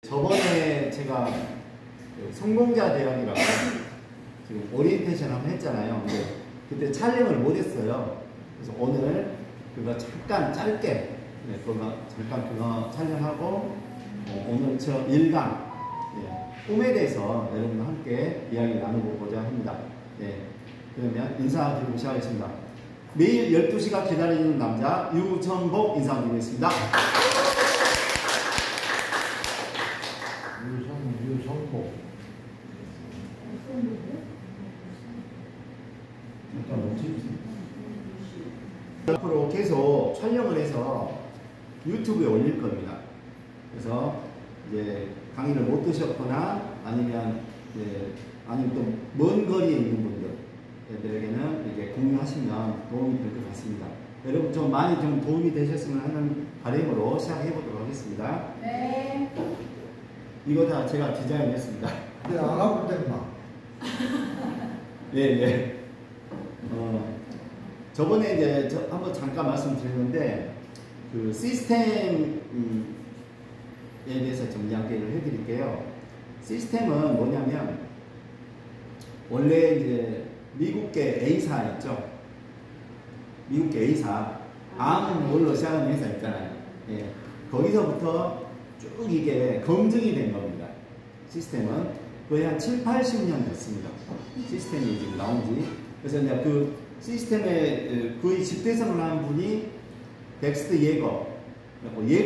저번에 제가 성공자 대학이라고 지금 오리엔테이션 한번 했잖아요. 근데 그때 촬영을 못 했어요. 그래서 오늘 그거 잠깐 짧게 그거 촬영하고 오늘 저 1강 꿈에 대해서 여러분과 함께 이야기 나눠보고자 합니다. 그러면 인사드리고 시작하겠습니다. 매일 12시가 기다리는 남자 유천복 인사드리겠습니다. 유성복. 앞으로 계속 촬영을 해서 유튜브에 올릴 겁니다. 그래서 이제 강의를 못 드셨거나 아니면 또 먼 거리에 있는 분들에게는 이렇게 공유하시면 도움이 될 것 같습니다. 여러분 좀 많이 좀 도움이 되셨으면 하는 바람으로 시작해 보도록 하겠습니다. 네. 이거 다 제가 디자인했습니다. 네, 안 하고 됐나? 예. 저번에 이제 한번 잠깐 말씀드렸는데 그 시스템에 대해서 좀 이야기를 해드릴게요. 시스템은 뭐냐면 원래 이제 미국계 A사 있죠. 미국계 A사 암으로 시작하는 회사 있잖아요. 거기서부터 쭉 이게 검증이 된 겁니다. 시스템은 거의 한 7, 80년 됐습니다. 시스템이 지금 나온 지. 그래서 이제 그 시스템의 거의 집대성을 한 분이 덱스트 예거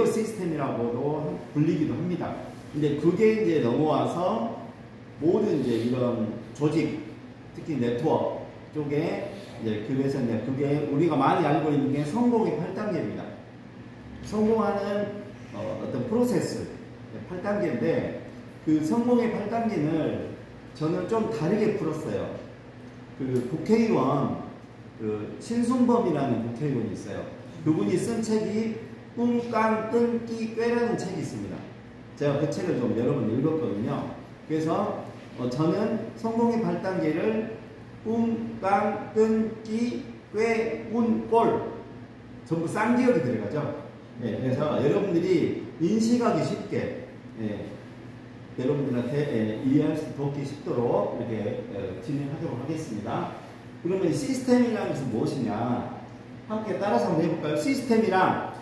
시스템이라고도 불리기도 합니다. 근데 그게 이제 넘어와서 모든 이제 이런 조직, 특히 네트워크 쪽에 이제 그래서 이제 그게 우리가 많이 알고 있는 게 성공의 8단계입니다. 성공하는 어떤 프로세스 8단계인데 그 성공의 8단계를 저는 좀 다르게 풀었어요. 그 국회의원 신순범이라는 국회의원이 있어요. 그분이 쓴 책이 꿈, 깡, 끈, 끼, 꾀라는 책이 있습니다. 제가 그 책을 좀 여러 번 읽었거든요. 그래서 저는 성공의 8단계를 꿈, 깡, 끈, 끼, 꾀, 운, 꼴 전부 쌍기역이 들어가죠. 그래서 여러분들이 인식하기 쉽게 여러분들한테 이해할 수 돕기 쉽도록 이렇게 진행하도록 하겠습니다. 그러면 시스템이라는 것은 무엇이냐? 함께 따라서 한번 해볼까요? 시스템이란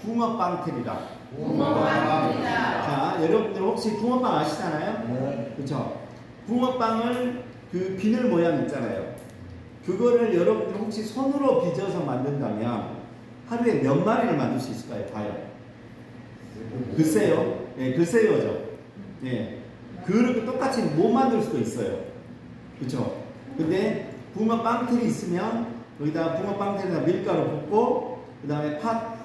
붕어빵틀이다. 자, 여러분들 혹시 붕어빵 아시잖아요? 네. 그렇죠? 붕어빵을 그 비늘 모양 있잖아요. 그거를 여러분들 혹시 손으로 빚어서 만든다면 하루에 몇 마리를 만들 수 있을까요? 과연? 글쎄요. 글쎄요죠. 그렇게 똑같이 못 만들 수도 있어요. 그렇죠? 근데 붕어빵틀이 있으면 거기다 붕어빵틀에다 밀가루 붓고 그 다음에 팥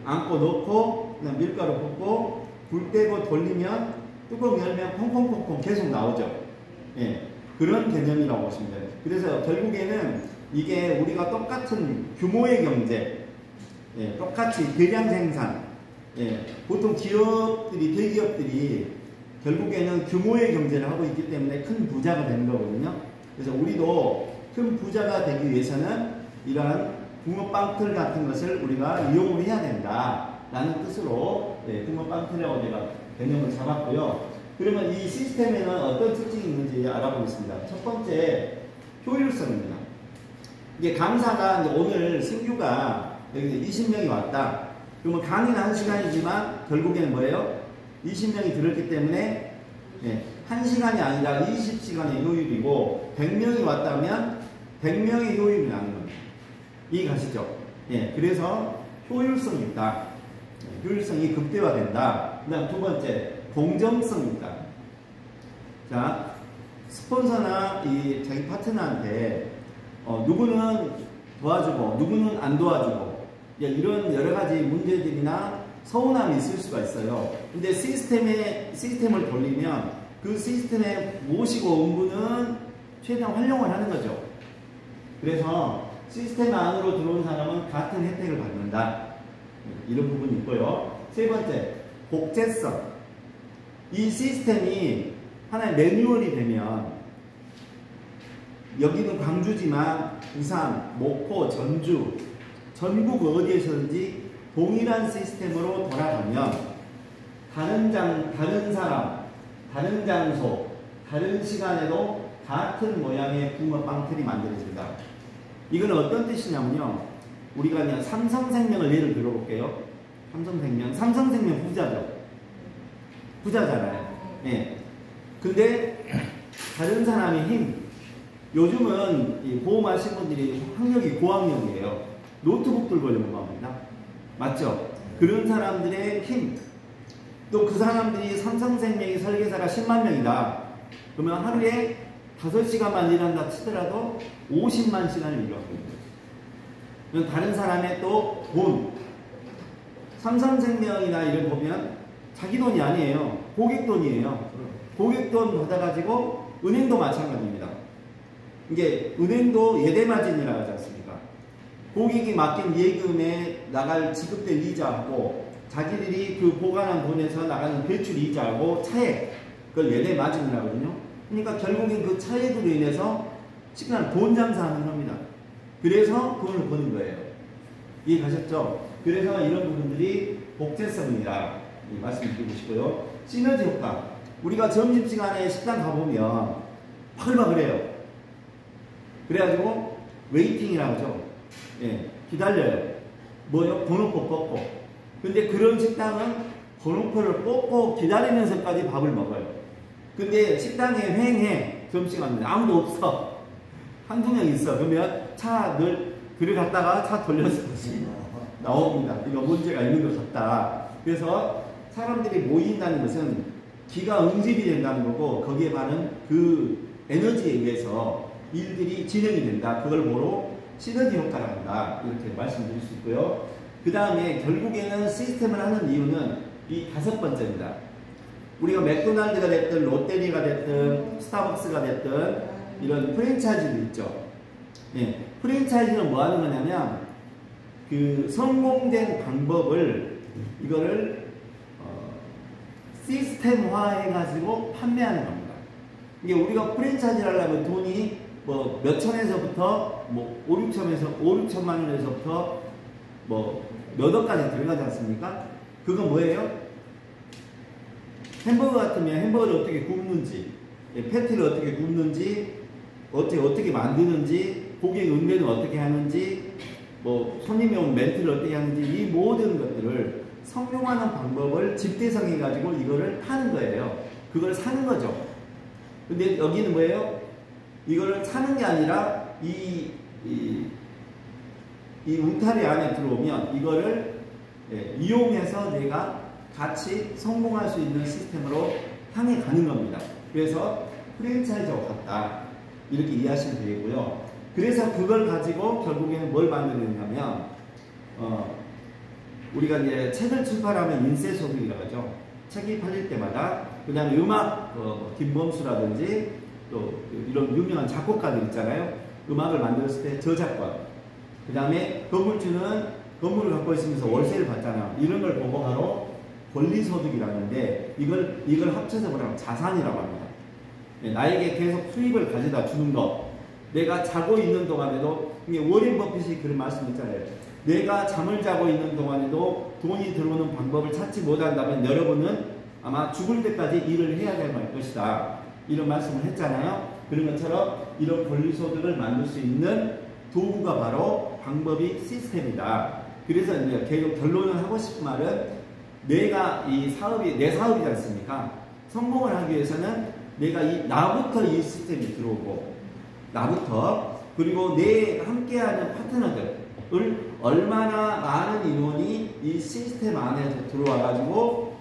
안고 넣고 그 다음에 밀가루 붓고 불 떼고 돌리면 뚜껑 열면 콩콩콩콩 계속 나오죠. 그런 개념이라고 보시면 돼요. 그래서 결국에는 이게 우리가 똑같은 규모의 경제, 똑같이 대량 생산, 보통 기업들이, 대기업들이 결국에는 규모의 경제를 하고 있기 때문에 큰 부자가 되는 거거든요. 그래서 우리도 큰 부자가 되기 위해서는 이러한 붕어빵틀 같은 것을 우리가 이용을 해야 된다라는 뜻으로 붕어빵틀이라고 제가 개념을 잡았고요. 그러면 이 시스템에는 어떤 특징이 있는지 알아보겠습니다. 첫 번째, 효율성입니다. 이게 강사가 이제 오늘 신규가 여기 20명이 왔다. 그러면 강의는 1시간이지만 결국에는 뭐예요? 20명이 들었기 때문에 1시간이 아니라 20시간의 효율이고 100명이 왔다면 100명의 효율이 나는 겁니다. 이해가시죠? 그래서 효율성이 있다. 효율성이 극대화된다. 그 다음 두 번째, 공정성입니다. 자, 스폰서나 자기 파트너한테 누구는 도와주고 누구는 안 도와주고 이런 여러 가지 문제들이나 서운함이 있을 수가 있어요. 근데 시스템을 돌리면 그 시스템에 모시고 온 분은 최대한 활용을 하는 거죠. 그래서 시스템 안으로 들어온 사람은 같은 혜택을 받는다. 이런 부분이 있고요. 세 번째, 복제성. 이 시스템이 하나의 매뉴얼이 되면 여기는 광주지만 부산, 목포, 전주, 전국 어디에서든지 동일한 시스템으로 돌아가면 다른 사람, 다른 장소, 다른 시간에도 같은 모양의 붕어빵틀이 만들어진다. 이건 어떤 뜻이냐면요. 우리가 그냥 삼성생명을 예를 들어볼게요. 삼성생명 부자죠. 부자잖아요. 예. 근데 다른 사람의 힘. 요즘은 이 보험하신 분들이 학력이 고학력이에요. 노트북 들고 연구합니다. 맞죠? 그런 사람들의 힘. 또 그 사람들이 삼성생명의 설계사가 10만 명이다. 그러면 하루에 5시간만 일한다 치더라도 50만 시간을 일하고 있는 거죠. 다른 사람의 또 돈. 삼성생명이나 이런 보면 자기 돈이 아니에요. 고객 돈이에요. 고객 돈 받아가지고 은행도 마찬가지입니다. 이게 은행도 예대마진이라고 하지 않습니까? 고객이 맡긴 예금에 나갈 지급될 이자하고 자기들이 그 보관한 돈에서 나가는 대출 이자하고 차액, 그걸 예대마진이라고 하거든요. 그러니까 결국엔 그 차액으로 인해서 시간 돈 장사하는 겁니다. 그래서 돈을 버는 거예요. 이해가셨죠? 그래서 이런 부분들이 복제성이다. 이 말씀을 드리고 싶고요. 시너지 효과. 우리가 점심시간에 식당 가보면 바글바글해요. 그래가지고 웨이팅이라고 하죠. 예, 기다려요. 뭐요? 번호표 뽑고. 근데 그런 식당은 번호표를 뽑고 기다리면서까지 밥을 먹어요. 근데 식당에 휑해. 점심시간에 아무도 없어. 한두 명 있어. 그러면 그를 갖다가 차 돌려서 나옵니다. 이거 문제가 있는 것 같다. 그래서 사람들이 모인다는 것은 기가 응집이 된다는 거고 거기에 반은 그 에너지에 의해서 일들이 진행이 된다. 그걸 보러 시너지 효과를 한다. 이렇게 말씀드릴 수 있고요. 그 다음에 결국에는 시스템을 하는 이유는 이 5번째입니다. 우리가 맥도날드가 됐든 롯데리아가 됐든 스타벅스가 됐든 이런 프랜차이즈도 있죠. 예, 프랜차이즈는 뭐 하는 거냐면 그 성공된 방법을 이거를 시스템화 해가지고 판매하는 겁니다. 이게 우리가 프랜차이즈를 하려면 돈이 뭐 몇천에서부터 뭐 5,6천만 원에서부터 뭐 몇 억까지 들어가지 않습니까? 그건 뭐예요? 햄버거 같으면 햄버거를 어떻게 굽는지, 패티를 어떻게 굽는지, 어떻게 만드는지, 고객 응대는 어떻게 하는지, 뭐 손님이 오면 멘트를 어떻게 하는지, 이 모든 것들을 성공하는 방법을 집대성해 가지고 이거를 파는 거예요. 그걸 사는 거죠. 근데 여기는 뭐예요? 이거를 사는 게 아니라 이 울타리 안에 들어오면 이거를 이용해서 내가 같이 성공할 수 있는 시스템으로 향해 가는 겁니다. 그래서 프랜차이즈와 같다. 이렇게 이해하시면 되겠고요. 그래서 그걸 가지고 결국에는 뭘 만드느냐면 우리가 이제 책을 출판하면 인쇄소득이라고 하죠. 책이 팔릴 때마다 그 다음에 음악 김범수라든지 또 이런 유명한 작곡가들 있잖아요. 음악을 만들었을 때 저작권, 그 다음에 건물주는 건물을 갖고 있으면서 월세를 받잖아요. 이런 걸 보고 바로 권리소득이라는데 이걸 합쳐서 뭐라고 자산이라고 합니다. 나에게 계속 수입을 가져다 주는 것. 내가 자고 있는 동안에도 이게 워렌 버핏이 그런 말씀했잖아요. 내가 잠을 자고 있는 동안에도 돈이 들어오는 방법을 찾지 못한다면 여러분은 아마 죽을 때까지 일을 해야 될 것이다. 이런 말씀을 했잖아요. 그런 것처럼 이런 권리소득을 만들 수 있는 도구가 바로 방법이 시스템이다. 그래서 이제 계속 결론을 하고 싶은 말은 내가 이 사업이 내 사업이지 않습니까? 성공을 하기 위해서는 내가 나부터 이 시스템이 들어오고 나부터 그리고 내 함께하는 파트너들을 얼마나 많은 인원이 이 시스템 안에서 들어와 가지고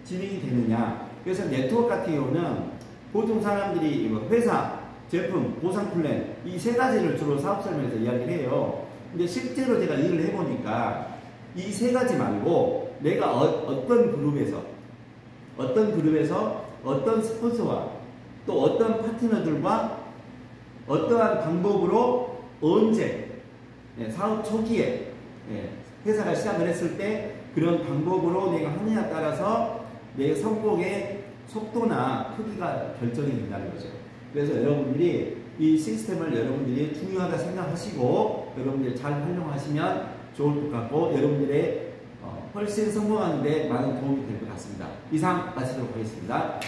진행이 되느냐. 그래서 네트워크 같은 경우는 보통 사람들이 회사, 제품, 보상 플랜 이 세 가지를 주로 사업 설명에서 이야기를 해요. 근데 실제로 제가 일을 해보니까 이 세 가지 말고 내가 어떤 그룹에서 어떤 스폰서와 또 어떤 파트너들과 어떠한 방법으로 언제 사업 초기에 회사가 시작을 했을 때 그런 방법으로 내가 하느냐에 따라서 내 성공의 속도나 크기가 결정이 된다는 거죠. 그래서 여러분들이 이 시스템을 여러분들이 중요하다 생각하시고 여러분들이 잘 활용하시면 좋을 것 같고 여러분들의 훨씬 성공하는데 많은 도움이 될 것 같습니다. 이상 마치도록 하겠습니다.